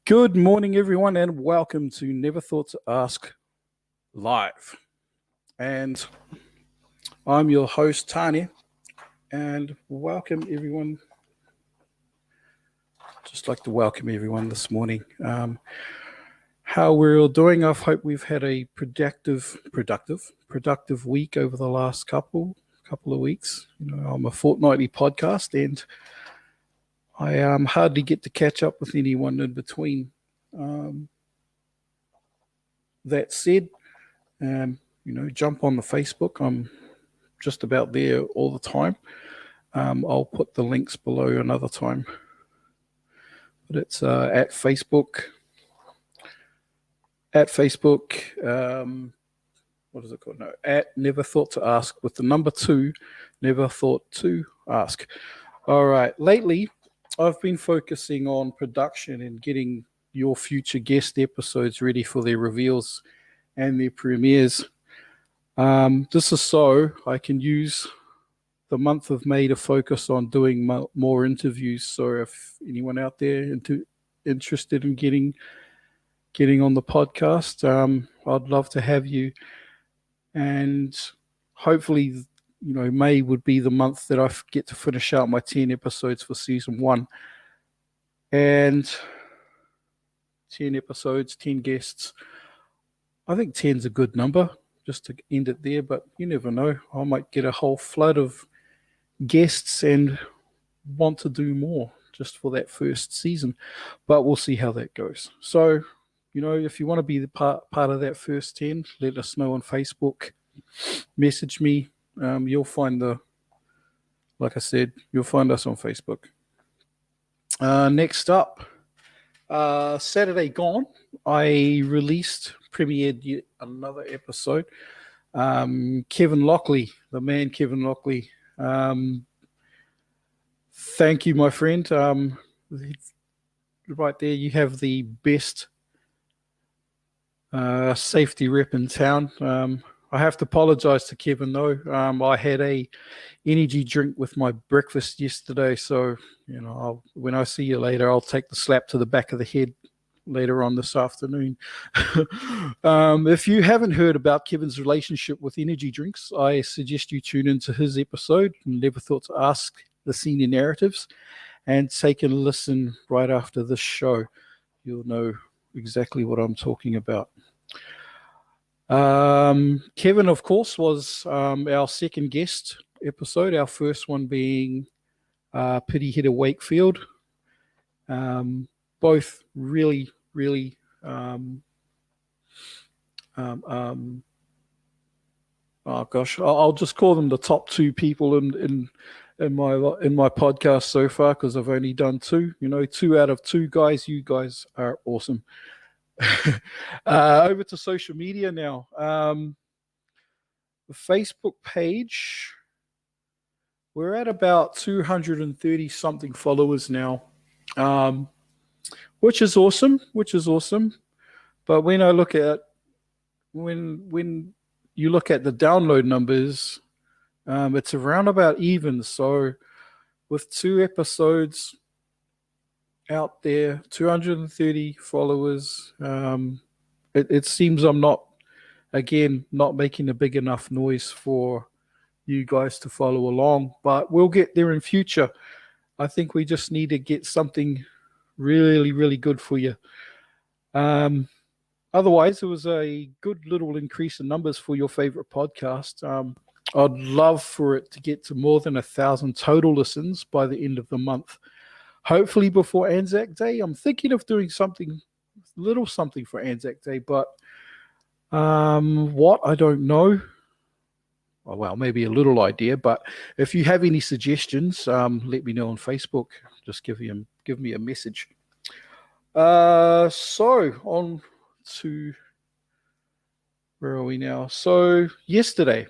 Good morning, everyone, and welcome to Never Thought to Ask Live. And I'm your host, Tanya, and welcome everyone. Just like to welcome everyone this morning. How we're all doing. I hope we've had a productive week over the last couple of weeks. I'm a fortnightly podcast, and I hardly get to catch up with anyone in between. That said, jump on the Facebook. I'm just about there all the time. I'll put the links below another time. But it's at Facebook. What is it called? No, at Never Thought to Ask with the number 2, Never Thought to Ask. All right. Lately, I've been focusing on production and getting your future guest episodes ready for their reveals and their premieres. This is so I can use the month of May to focus on doing more interviews. So if anyone out there interested in getting on the podcast, I'd love to have you. And hopefully, May would be the month that I get to finish out my 10 episodes for season 1. And 10 episodes, 10 guests. I think 10's a good number, just to end it there, but you never know. I might get a whole flood of guests and want to do more just for that first season, but we'll see how that goes. So, if you want to be the part of that first 10, let us know on Facebook. Message me. You'll find like I said, you'll find us on Facebook. Next up, Saturday gone, I premiered yet another episode. Kevin Lockley, the man Kevin Lockley. Thank you, my friend. Right there, you have the best safety rep in town. I have to apologize to Kevin though. I had a energy drink with my breakfast yesterday, so when I see you later, I'll take the slap to the back of the head later on this afternoon. If you haven't heard about Kevin's relationship with energy drinks, I suggest you tune into his episode, Never Thought to Ask the Senior Narratives, and take a listen right after this show. You'll know exactly what I'm talking about. Kevin, of course, was our second guest episode, our first one being Pity Hitter Wakefield. Both really, really I'll just call them the top 2 people in my podcast so far, because I've only done 2. 2 out of 2 guys. You guys are awesome. Over to social media now. The Facebook page, we're at about 230 something followers now, which is awesome. But when I look at when you look at the download numbers, it's around about even. So with 2 episodes out there, 230 followers, it seems I'm not making a big enough noise for you guys to follow along, but we'll get there in future. I think we just need to get something really, really good for you. Otherwise, it was a good little increase in numbers for your favorite podcast. I'd love for it to get to more than 1,000 total listens by the end of the month. Hopefully before Anzac Day. I'm thinking of doing something for Anzac Day, but what, I don't know. Well, maybe a little idea, but if you have any suggestions, let me know on Facebook. Just give me a message. So on to, where are we now? So yesterday,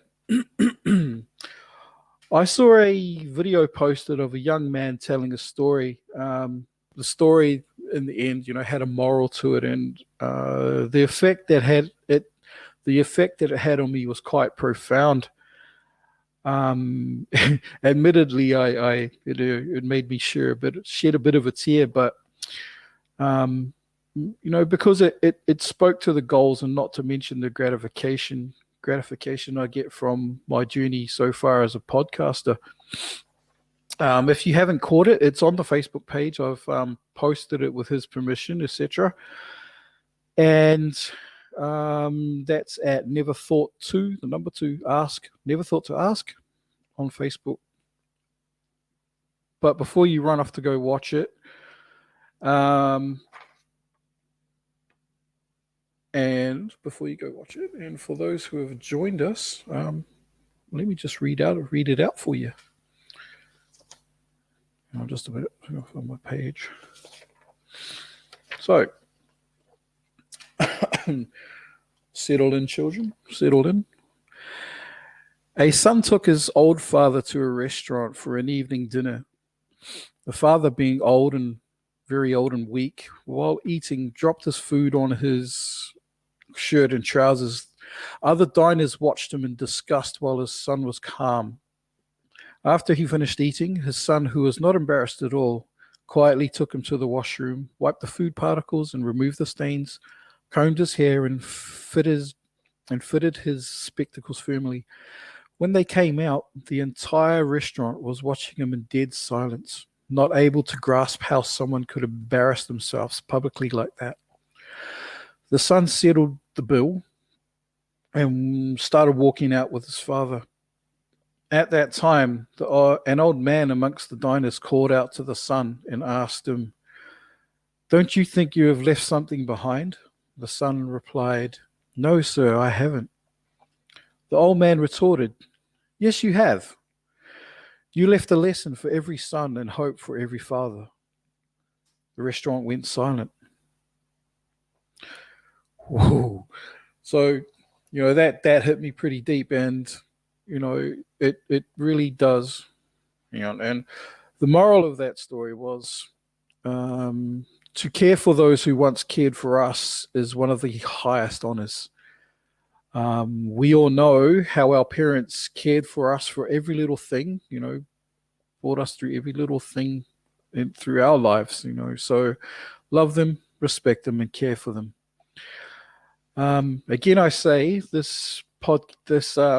I saw a video posted of a young man telling a story. The story in the end, had a moral to it, and the effect that it had on me was quite profound. Admittedly, it made me shed a bit of a tear, but because it spoke to the goals, and not to mention the gratification I get from my journey so far as a podcaster. If you haven't caught it, it's on the Facebook page. I've posted it with his permission, etc. And that's at Never Thought To, the number 2, ask, Never Thought To Ask on Facebook. But before you run off to go watch it, and for those who have joined us, let me just read it out for you. Just a minute on my page. So, settle in, children. Settle in. A son took his old father to a restaurant for an evening dinner. The father, being very old and weak, while eating, dropped his food on his shirt and trousers. Other diners watched him in disgust while his son was calm. After he finished eating, his son, who was not embarrassed at all, quietly took him to the washroom, wiped the food particles and removed the stains, combed his hair and fitted his spectacles firmly. When they came out, the entire restaurant was watching him in dead silence, not able to grasp how someone could embarrass themselves publicly like that. The son settled the bill and started walking out with his father. At that time, an old man amongst the diners called out to the son and asked him, "Don't you think you have left something behind?" The son replied, "No, sir, I haven't." The old man retorted, "Yes, you have. You left a lesson for every son and hope for every father." The restaurant went silent. Whoa. So, that hit me pretty deep, and it really does. And the moral of that story was, to care for those who once cared for us is one of the highest honors. We all know how our parents cared for us for every little thing, brought us through every little thing through our lives, so love them, respect them, and care for them. Again, I say this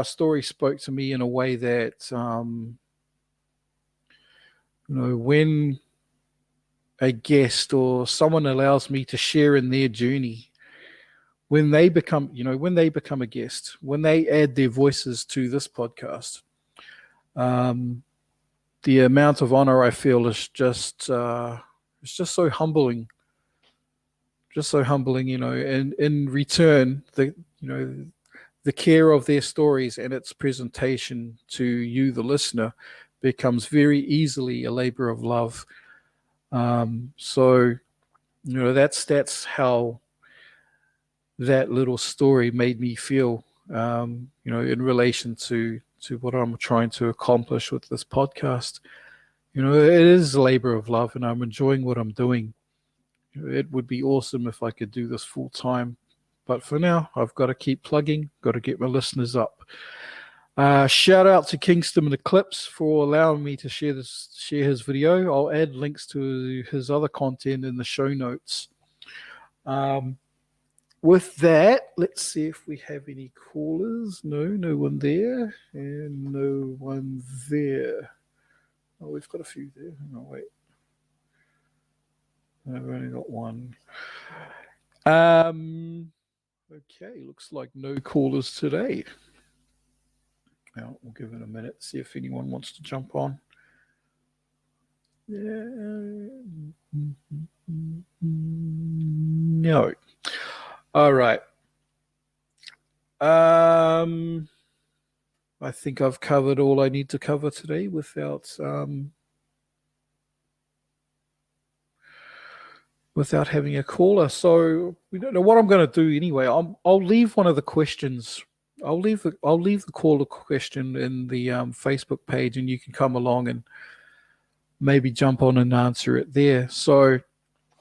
story spoke to me in a way that, when a guest or someone allows me to share in their journey, when they become a guest, when they add their voices to this podcast, the amount of honor I feel is just so humbling. Just so humbling, and in return, the care of their stories and its presentation to you, the listener, becomes very easily a labor of love. So, that's how that little story made me feel, in relation to what I'm trying to accomplish with this podcast. It is a labor of love, and I'm enjoying what I'm doing. It would be awesome if I could do this full time. But for now, I've got to keep plugging, got to get my listeners up. Shout out to Kingston Eclipse for allowing me to share his video. I'll add links to his other content in the show notes. With that, let's see if we have any callers. No one there, and no one there. Oh, we've got a few there. Oh, wait. I've only got one. Okay, looks like no callers today. Now, we'll give it a minute, see if anyone wants to jump on. Yeah. No. All right. I think I've covered all I need to cover today without having a caller. So we don't know what I'm going to do anyway. I'll leave one of the questions. I'll leave the caller question in the Facebook page, and you can come along and maybe jump on and answer it there. So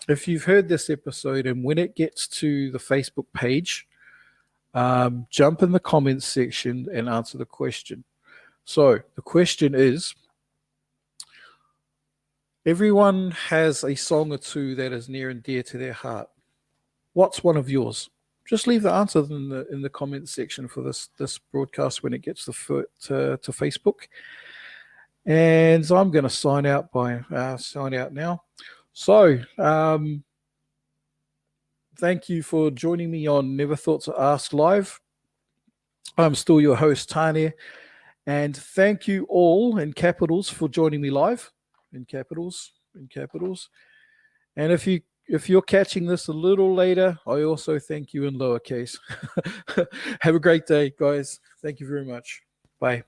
if you've heard this episode, and when it gets to the Facebook page, jump in the comments section and answer the question. So the question is, everyone has a song or two that is near and dear to their heart. What's one of yours? Just leave the answer in the comments section for this broadcast when it gets to Facebook. And I'm going to sign out now. So thank you for joining me on Never Thought to Ask Live. I'm still your host, Tane, and thank you all in capitals for joining me live. In capitals. And if you're catching this a little later, I also thank you in lowercase. Have a great day, guys. Thank you very much. Bye.